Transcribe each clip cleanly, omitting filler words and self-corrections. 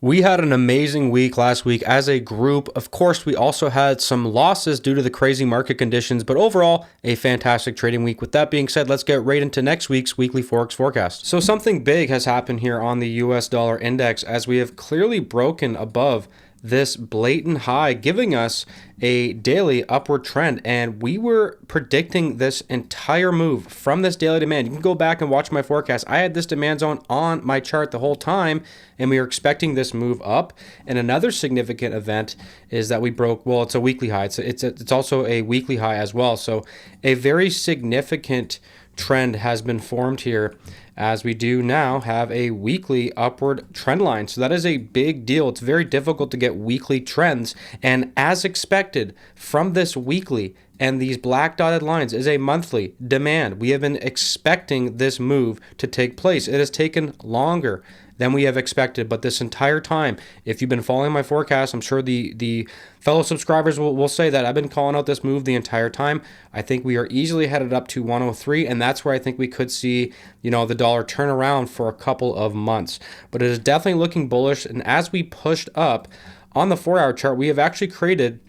We had an amazing week last week as a group. Of course, we also had some losses due to the crazy market conditions, but overall, a fantastic trading week. With that being said, let's get right into next week's weekly Forex forecast. So something big has happened here on the US dollar index as we have clearly broken above this blatant high, giving us a daily upward trend. And we were predicting this entire move from this daily demand. You can go back and watch my forecast. I had this demand zone on my chart the whole time, and we were expecting this move up. And another significant event is that we broke, well, it's a weekly high. It's also a weekly high as well. So a very significant trend has been formed here as we do now have a weekly upward trend line. So that is a big deal. It's very difficult to get weekly trends. And as expected from this weekly and these black dotted lines is a monthly demand. We have been expecting this move to take place. It has taken longer than we have expected, but this entire time, if you've been following my forecast, I'm sure the fellow subscribers will say that I've been calling out this move the entire time. I think we are easily headed up to 103, and that's where I think we could see, the dollar turn around for a couple of months. But it is definitely looking bullish, and as we pushed up on the 4-hour chart, we have actually created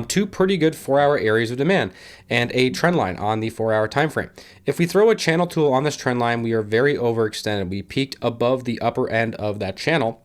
two pretty good 4-hour areas of demand and a trend line on the 4-hour time frame. If we throw a channel tool on this trend line, we are very overextended. We peaked above the upper end of that channel.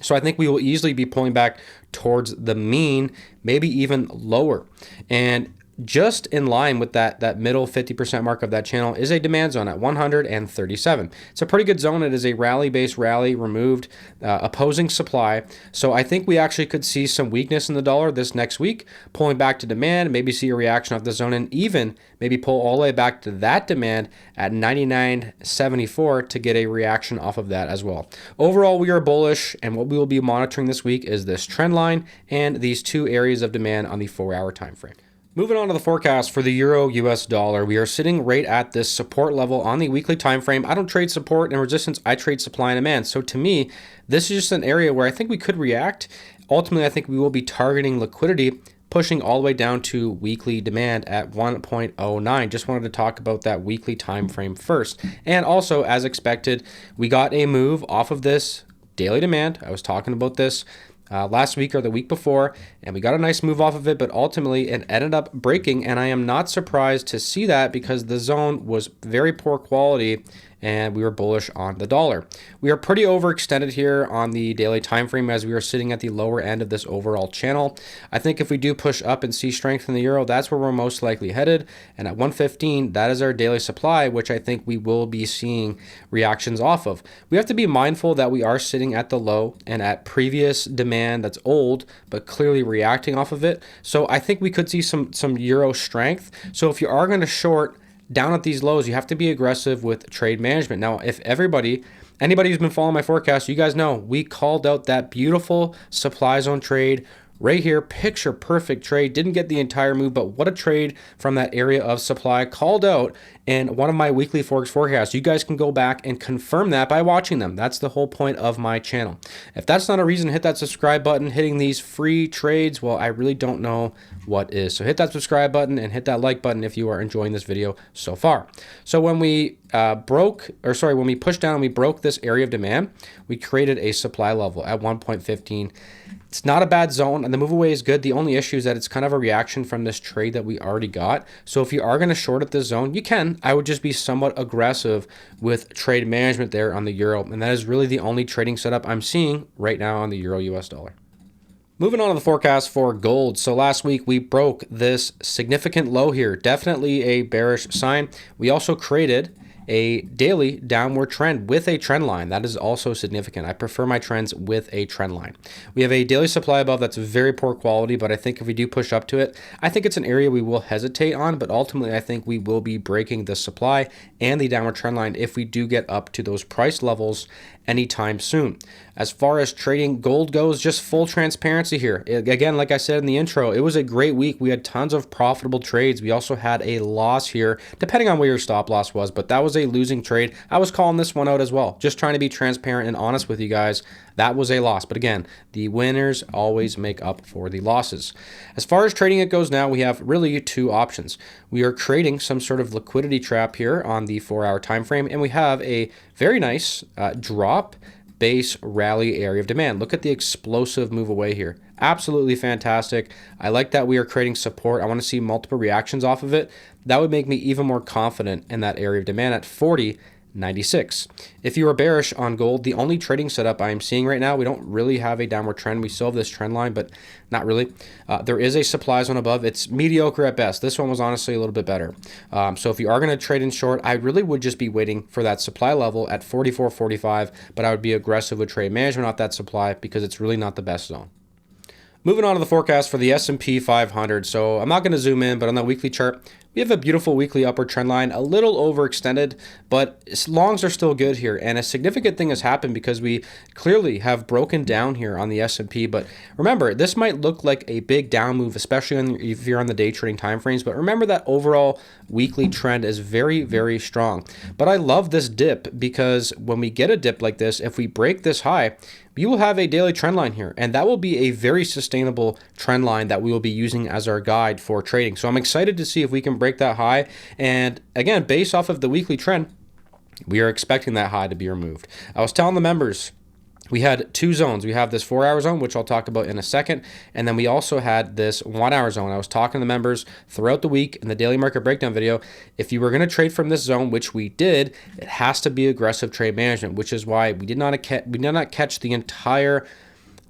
So I think we will easily be pulling back towards the mean, maybe even lower. And just in line with that middle 50% mark of that channel is a demand zone at 137. It's a pretty good zone. It is a rally-based rally, removed opposing supply. So I think we actually could see some weakness in the dollar this next week, pulling back to demand, maybe see a reaction off the zone, and even maybe pull all the way back to that demand at 99.74 to get a reaction off of that as well. Overall, we are bullish, and what we will be monitoring this week is this trend line and these two areas of demand on the 4-hour time frame. Moving on to the forecast for the Euro US dollar, we are sitting right at this support level on the weekly time frame. I don't trade support and resistance, I trade supply and demand. So to me, this is just an area where I think we could react. Ultimately, I think we will be targeting liquidity, pushing all the way down to weekly demand at 1.09. Just wanted to talk about that weekly time frame first. And also, as expected, we got a move off of this daily demand. I was talking about this last week or the week before, and we got a nice move off of it, but ultimately it ended up breaking, and I am not surprised to see that because the zone was very poor quality and we were bullish on the dollar. We are pretty overextended here on the daily time frame as we are sitting at the lower end of this overall channel. I think if we do push up and see strength in the euro, that's where we're most likely headed. And at 115, that is our daily supply, which I think we will be seeing reactions off of. We have to be mindful that we are sitting at the low and at previous demand that's old, but clearly reacting off of it. So I think we could see some euro strength. So if you are going to short down at these lows, you have to be aggressive with trade management. Now, if anybody who's been following my forecast, you guys know we called out that beautiful supply zone trade right here, picture perfect trade. Didn't get the entire move, but what a trade from that area of supply called out in one of my weekly Forex forecasts. You guys can go back and confirm that by watching them. That's the whole point of my channel. If that's not a reason to hit that subscribe button, hitting these free trades, well, I really don't know what is. So hit that subscribe button and hit that like button if you are enjoying this video so far. So when we when we pushed down and we broke this area of demand, we created a supply level at 1.15. It's not a bad zone, and the move away is good. The only issue is that it's kind of a reaction from this trade that we already got. So if you are going to short at this zone, you can. I would just be somewhat aggressive with trade management there on the euro, and that is really the only trading setup I'm seeing right now on the euro US dollar. Moving on to the forecast for gold. So last week we broke this significant low here. Definitely a bearish sign. We also created a daily downward trend with a trend line. That is also significant. I prefer my trends with a trend line. We have a daily supply above that's very poor quality, but I think if we do push up to it, I think it's an area we will hesitate on, but ultimately I think we will be breaking the supply and the downward trend line if we do get up to those price levels anytime soon. As far as trading gold goes, just full transparency here. Again, like I said in the intro, it was a great week. We had tons of profitable trades. We also had a loss here, depending on where your stop loss was, but that was a losing trade. I was calling this one out as well, just trying to be transparent and honest with you guys. That was a loss, but again, the winners always make up for the losses. As far as trading it goes now, we have really two options. We are creating some sort of liquidity trap here on the 4-hour time frame, and we have a very nice drop base rally area of demand. Look at the explosive move away here. Absolutely fantastic. I like that we are creating support. I want to see multiple reactions off of it. That would make me even more confident in that area of demand at 40.96. If you are bearish on gold, the only trading setup I am seeing right now, we don't really have a downward trend. We still have this trend line, but not really. There is a supply zone above. It's mediocre at best. This one was honestly a little bit better. So if you are going to trade in short, I really would just be waiting for that supply level at 44.45, but I would be aggressive with trade management off that supply because it's really not the best zone. Moving on to the forecast for the S&P 500. So I'm not going to zoom in, but on the weekly chart, we have a beautiful weekly upward trend line, a little overextended, but longs are still good here. And a significant thing has happened because we clearly have broken down here on the S&P. But remember, this might look like a big down move, especially if you're on the day trading timeframes. But remember that overall weekly trend is very, very strong. But I love this dip because when we get a dip like this, if we break this high, you will have a daily trend line here, and that will be a very sustainable trend line that we will be using as our guide for trading. So I'm excited to see if we can break that high. And again, based off of the weekly trend, we are expecting that high to be removed. I was telling the members, we had two zones. We have this 4-hour zone, which I'll talk about in a second. And then we also had this 1-hour zone. I was talking to the members throughout the week in the daily market breakdown video. If you were going to trade from this zone, which we did, it has to be aggressive trade management, which is why we did not catch the entire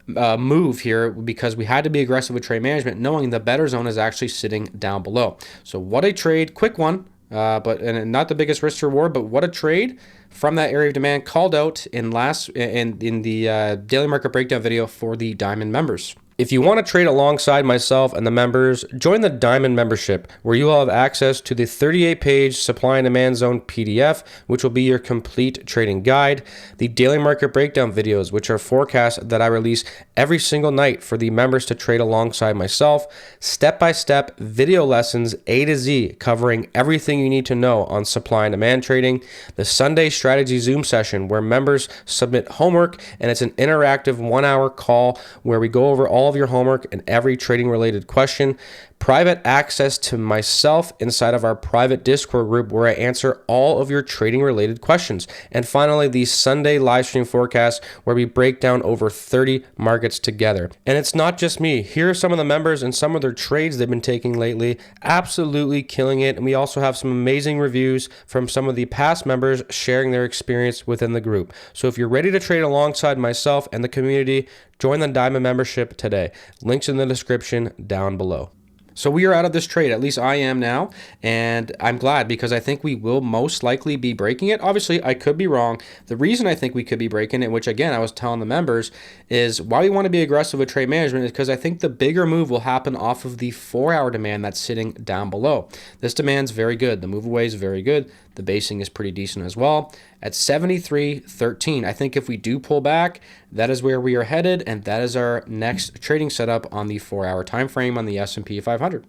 move here because we had to be aggressive with trade management, knowing the better zone is actually sitting down below. So what a trade, quick one. And not the biggest risk to reward, but what a trade from that area of demand called out in the daily market breakdown video for the Diamond members. If you want to trade alongside myself and the members, join the Diamond membership, where you will have access to the 38-page supply and demand zone PDF, which will be your complete trading guide, the daily market breakdown videos, which are forecasts that I release every single night for the members to trade alongside myself, step-by-step video lessons A to Z covering everything you need to know on supply and demand trading, the Sunday strategy Zoom session where members submit homework, and it's an interactive 1-hour call where we go over all of your homework and every trading related question, private access to myself inside of our private Discord group where I answer all of your trading related questions, and finally the Sunday live stream forecast where we break down over 30 markets together. And it's not just me. Here are some of the members and some of their trades they've been taking lately, absolutely killing it. And we also have some amazing reviews from some of the past members sharing their experience within the group. So if you're ready to trade alongside myself and the community, join the Diamond membership today. Links in the description down below. So we are out of this trade, at least I am now, and I'm glad because I think we will most likely be breaking it. Obviously, I could be wrong. The reason I think we could be breaking it, which again, I was telling the members, is why we want to be aggressive with trade management is because I think the bigger move will happen off of the 4-hour demand that's sitting down below. This demand's very good. The move away is very good. The basing is pretty decent as well. At 73.13, I think if we do pull back, that is where we are headed, and that is our next trading setup on the 4-hour time frame on the S&P 500.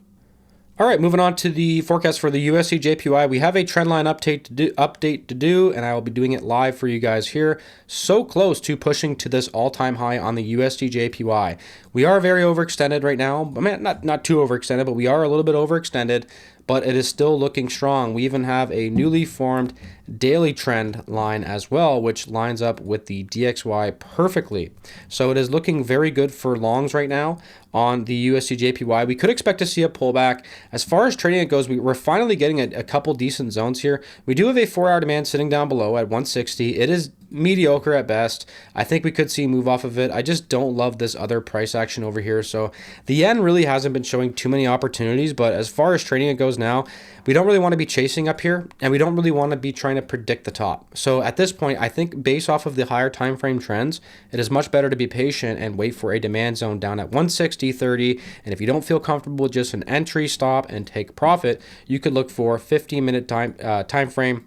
All right, moving on to the forecast for the USDJPY. We have a trendline update to do, and I will be doing it live for you guys here. So close to pushing to this all-time high on the USDJPY. We are very overextended right now. I mean, not too overextended, but we are a little bit overextended, but it is still looking strong. We even have a newly formed daily trend line as well, which lines up with the DXY perfectly. So it is looking very good for longs right now on the USDJPY. We could expect to see a pullback. As far as trading it goes, we're finally getting a couple decent zones here. We do have a 4-hour demand sitting down below at 160. It is mediocre at best. I think we could see a move off of it. I just don't love this other price action over here. So the yen really hasn't been showing too many opportunities, but as far as trading it goes now, we don't really want to be chasing up here, and we don't really want to be trying to predict the top. So at this point, I think based off of the higher time frame trends, it is much better to be patient and wait for a demand zone down at 160.30. And if you don't feel comfortable with just an entry, stop, and take profit, you could look for 15-minute time frame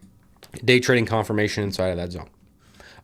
day trading confirmation inside of that zone.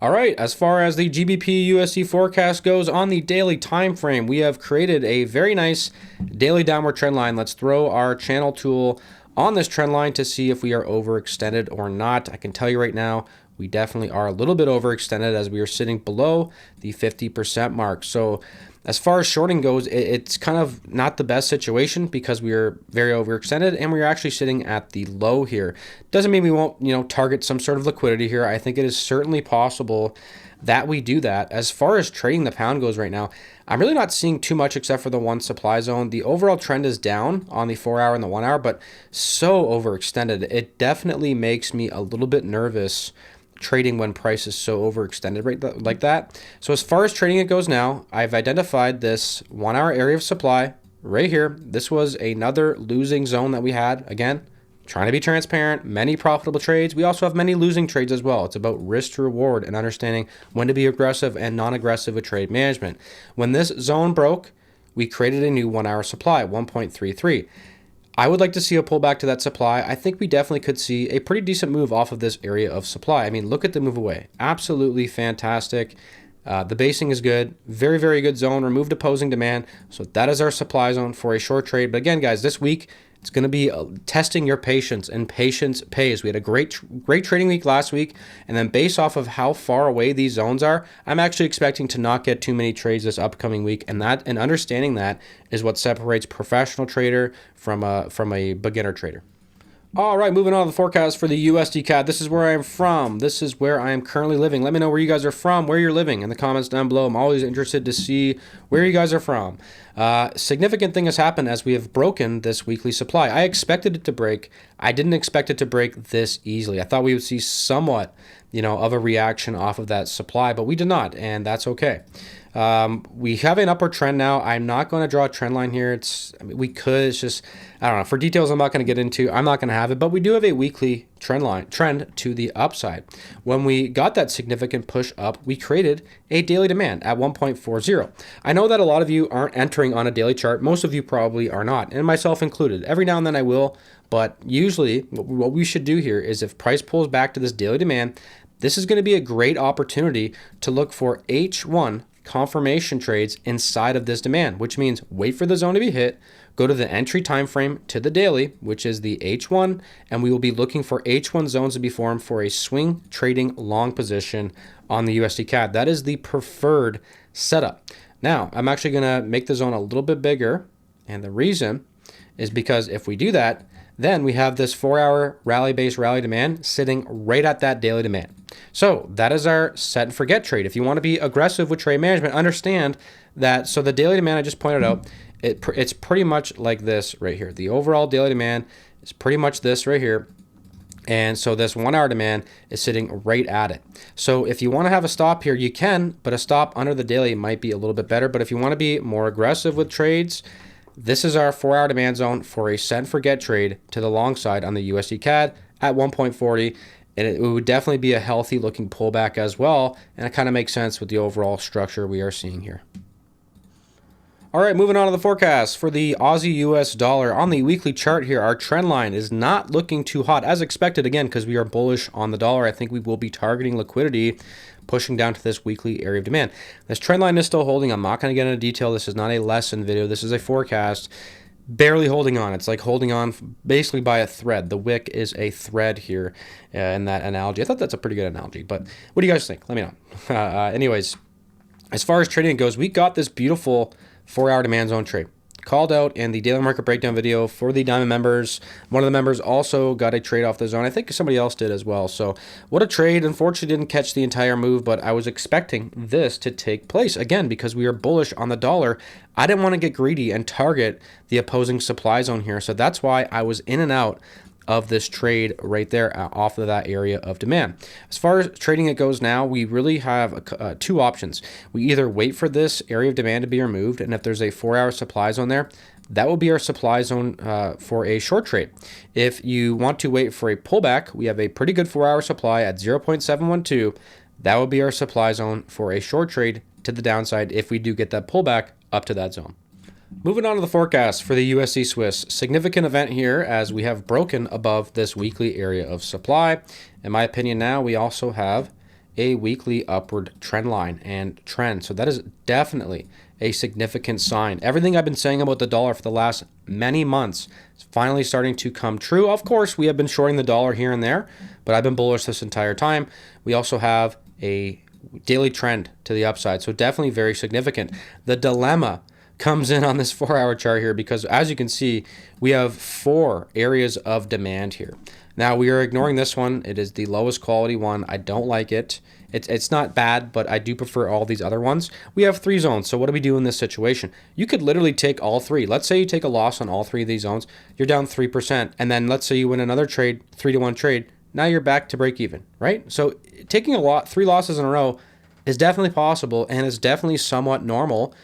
All right, as far as the GBPUSD forecast goes on the daily time frame, we have created a very nice daily downward trend line. Let's throw our channel tool on this trend line to see if we are overextended or not. I can tell you right now, we definitely are a little bit overextended as we are sitting below the 50% mark. So as far as shorting goes, it's kind of not the best situation because we are very overextended and we're actually sitting at the low here. Doesn't mean we won't, target some sort of liquidity here. I think it is certainly possible that we do that. As far as trading the pound goes right now, I'm really not seeing too much except for the one supply zone. The overall trend is down on the 4 hour and the 1 hour, but so overextended. It definitely makes me a little bit nervous trading when price is so overextended right like that. So as far as trading it goes now, I've identified this 1 hour area of supply right here. This was another losing zone that we had. Again, trying to be transparent, many profitable trades. We also have many losing trades as well. It's about risk to reward and understanding when to be aggressive and non-aggressive with trade management. When this zone broke, we created a new 1 hour supply, 1.33. I would like to see a pullback to that supply. I think we definitely could see a pretty decent move off of this area of supply. I mean, look at the move away. Absolutely fantastic. The basing is good. Very, very good zone. Removed opposing demand. So that is our supply zone for a short trade. But again, guys, this week, it's going to be testing your patience, and patience pays. We had a great trading week last week, and then based off of how far away these zones are, I'm actually expecting to not get too many trades this upcoming week, and understanding that is what separates professional trader from a beginner trader. All right, moving on to the forecast for the USDCAD. This is where I am from. This is where I am currently living. Let me know where you guys are from, where you're living in the comments down below. I'm always interested to see where you guys are from. Significant thing has happened as we have broken this weekly supply. I expected it to break. I didn't expect it to break this easily. I thought we would see somewhat, of a reaction off of that supply, but we did not, and that's okay. We have an upward trend now. I'm not going to draw a trend line here. We could. It's just, I don't know. For details, I'm not going to get into. I'm not going to have it, but we do have a weekly trend to the upside. When we got that significant push up, we created a daily demand at 1.40. I know that a lot of you aren't entering on a daily chart. Most of you probably are not, and myself included. Every now and then I will, but usually what we should do here is if price pulls back to this daily demand, this is going to be a great opportunity to look for H1 confirmation trades inside of this demand, which means wait for the zone to be hit, go to the entry time frame to the daily, which is the H1, and we will be looking for H1 zones to be formed for a swing trading long position on the USDCAD. That is the preferred setup. Now, I'm actually going to make the zone a little bit bigger, and the reason is because if we do that, then we have this 4 hour rally-based rally demand sitting right at that daily demand. So that is our set and forget trade. If you want to be aggressive with trade management, understand that. So the daily demand I just pointed out, it's pretty much like this right here. The overall daily demand is pretty much this right here. And so this 1 hour demand is sitting right at it. So if you want to have a stop here, you can, but a stop under the daily might be a little bit better. But if you want to be more aggressive with trades, this is our 4 hour demand zone for a set and forget trade to the long side on the USDCAD at 1.40. And it would definitely be a healthy looking pullback as well. And it kind of makes sense with the overall structure we are seeing here. All right, moving on to the forecast for the Aussie US dollar. On the weekly chart here, our trend line is not looking too hot as expected, again, because we are bullish on the dollar. I think we will be targeting liquidity, pushing down to this weekly area of demand. This trend line is still holding. I'm not going to get into detail. This is not a lesson video. This is a forecast. Barely holding on. It's like holding on basically by a thread. The wick is a thread here in that analogy. I thought that's a pretty good analogy, but what do you guys think? Let me know. Anyways, as far as trading goes, we got this beautiful 4 hour demand zone trade called out in the daily market breakdown video for the Diamond members. One of the members also got a trade off the zone. I think somebody else did as well. So what a trade. Unfortunately, didn't catch the entire move, but I was expecting this to take place again because we are bullish on the dollar. I didn't want to get greedy and target the opposing supply zone here. So that's why I was in and out of this trade right there off of that area of demand. As far as trading it goes now, we really have two options. We either wait for this area of demand to be removed, and if there's a 4 hour supply zone there, that will be our supply zone for a short trade. If you want to wait for a pullback, we have a pretty good 4 hour supply at 0.712. That will be our supply zone for a short trade to the downside if we do get that pullback up to that zone. Moving on to the forecast for the USD Swiss. Significant event here as we have broken above this weekly area of supply. In my opinion now, we also have a weekly upward trend line and trend. So that is definitely a significant sign. Everything I've been saying about the dollar for the last many months is finally starting to come true. Of course, we have been shorting the dollar here and there, but I've been bullish this entire time. We also have a daily trend to the upside. So definitely very significant. The dilemma comes in on this 4-hour chart here because, as you can see, we have 4 areas of demand here. Now we are ignoring this one. It is the lowest quality one. I don't like it. It's not bad, but I do prefer all these other ones. We have 3 zones. So what do we do in this situation? You could literally take all 3. Let's say you take a loss on all 3 of these zones. You're down 3%. And then let's say you win another trade, 3-to-1 trade. Now you're back to break even, right? So taking 3 losses in a row is definitely possible, and it's definitely somewhat normal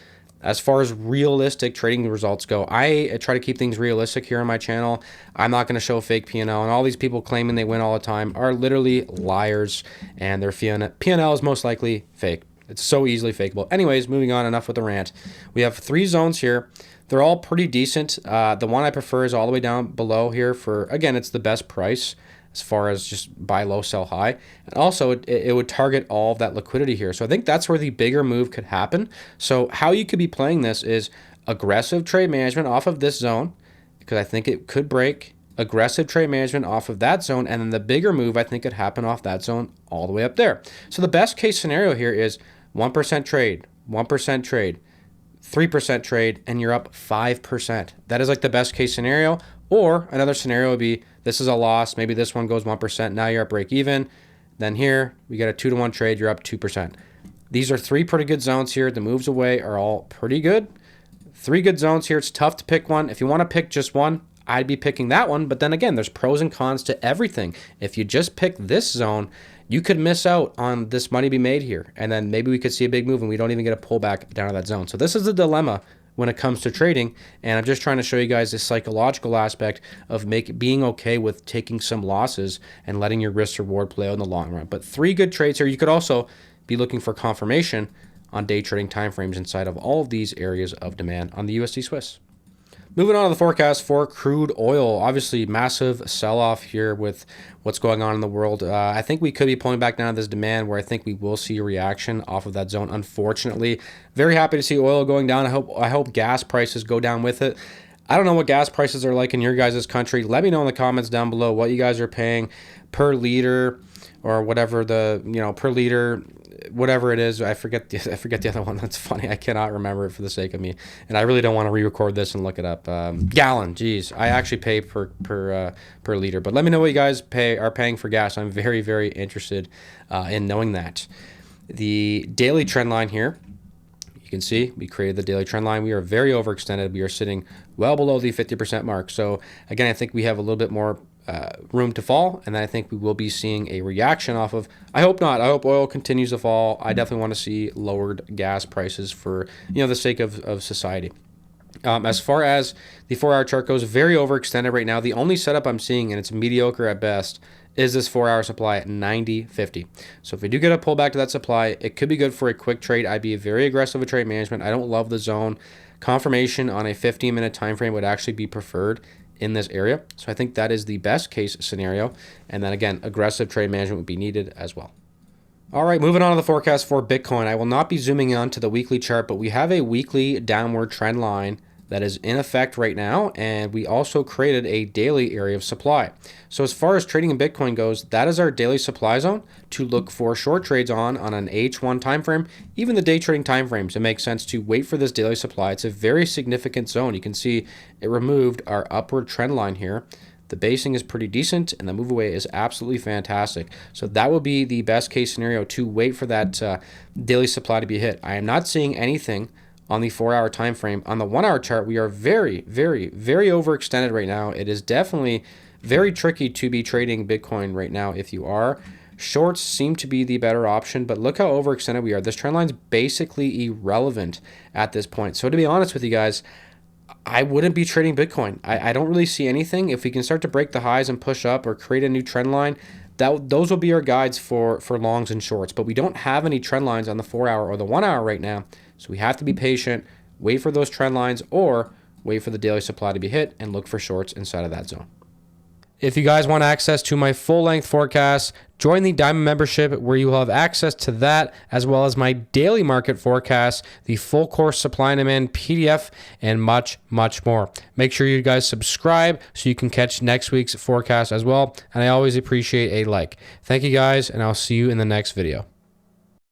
as far as realistic trading results go. I try to keep things realistic here on my channel. I'm not going to show fake P&L, and all these people claiming they win all the time are literally liars, and their P&L is most likely fake. It's so easily fakeable. Anyways, moving on, enough with the rant. We have 3 zones here. They're all pretty decent. The one I prefer is all the way down below here for, again, it's the best price as far as just buy low, sell high. And also it would target all of that liquidity here. So I think that's where the bigger move could happen. So how you could be playing this is aggressive trade management off of this zone, because I think it could break, aggressive trade management off of that zone, and then the bigger move I think could happen off that zone all the way up there. So the best case scenario here is 1% trade, 1% trade, 3% trade, and you're up 5%. That is like the best case scenario. Or another scenario would be this is a loss. Maybe this one goes 1%. Now you're at break even. Then here we get a 2-to-1 trade. You're up 2%. These are 3 pretty good zones here. The moves away are all pretty good. 3 good zones here. It's tough to pick one. If you want to pick just one, I'd be picking that one. But then again, there's pros and cons to everything. If you just pick this zone, you could miss out on this money be made here. And then maybe we could see a big move and we don't even get a pullback down to that zone. So this is the dilemma when it comes to trading, and I'm just trying to show you guys the psychological aspect of being okay with taking some losses and letting your risk reward play out in the long run. But 3 good trades here. You could also be looking for confirmation on day trading timeframes inside of all of these areas of demand on the USD Swiss. Moving on to the forecast for crude oil. Obviously, massive sell-off here with what's going on in the world. I think we could be pulling back down this demand where I think we will see a reaction off of that zone, unfortunately. Very happy to see oil going down. I hope gas prices go down with it. I don't know what gas prices are like in your guys' country. Let me know in the comments down below what you guys are paying per liter or whatever per liter, whatever it is. I forget the other one. That's funny. I cannot remember it for the sake of me, and I really don't want to re-record this and look it up. Gallon. Geez, I actually pay per liter. But let me know what you guys are paying for gas. I'm very, very interested in knowing that. The daily trend line here. You can see we created the daily trend line. We are very overextended. We are sitting well below the 50% mark. So again, I think we have a little bit more room to fall, and then I think we will be seeing a reaction off of, I hope not, I hope oil continues to fall. I definitely want to see lowered gas prices for the sake of society. As far as the 4-hour chart goes, very overextended right now. The only setup I'm seeing, and it's mediocre at best, is this 4-hour supply at 90.50. So if we do get a pullback to that supply, it could be good for a quick trade. I'd be very aggressive with trade management. I don't love the zone. Confirmation on a 15-minute time frame would actually be preferred in this area. So I think that is the best case scenario. And then again, aggressive trade management would be needed as well. All right, moving on to the forecast for Bitcoin. I will not be zooming on to the weekly chart, but we have a weekly downward trend line that is in effect right now, and we also created a daily area of supply. So as far as trading in Bitcoin goes, that is our daily supply zone to look for short trades on an H1 time frame. Even the day trading time frames, it makes sense to wait for this daily supply. It's a very significant zone. You can see it removed our upward trend line here. The basing is pretty decent, and the move away is absolutely fantastic. So that would be the best case scenario, to wait for that daily supply to be hit. I am not seeing anything on the 4-hour time frame. On the 1-hour chart, we are very, very, very overextended right now. It is definitely very tricky to be trading Bitcoin right now. If you are, shorts seem to be the better option, but look how overextended we are. This trend line is basically irrelevant at this point. So to be honest with you guys, I wouldn't be trading Bitcoin. I don't really see anything. If we can start to break the highs and push up or create a new trend line, those will be our guides for longs and shorts. But we don't have any trend lines on the 4-hour or the 1-hour right now. So we have to be patient, wait for those trend lines, or wait for the daily supply to be hit and look for shorts inside of that zone. If you guys want access to my full-length forecast, join the Diamond membership, where you will have access to that, as well as my daily market forecast, the full course supply and demand PDF, and much, much more. Make sure you guys subscribe so you can catch next week's forecast as well. And I always appreciate a like. Thank you guys, and I'll see you in the next video.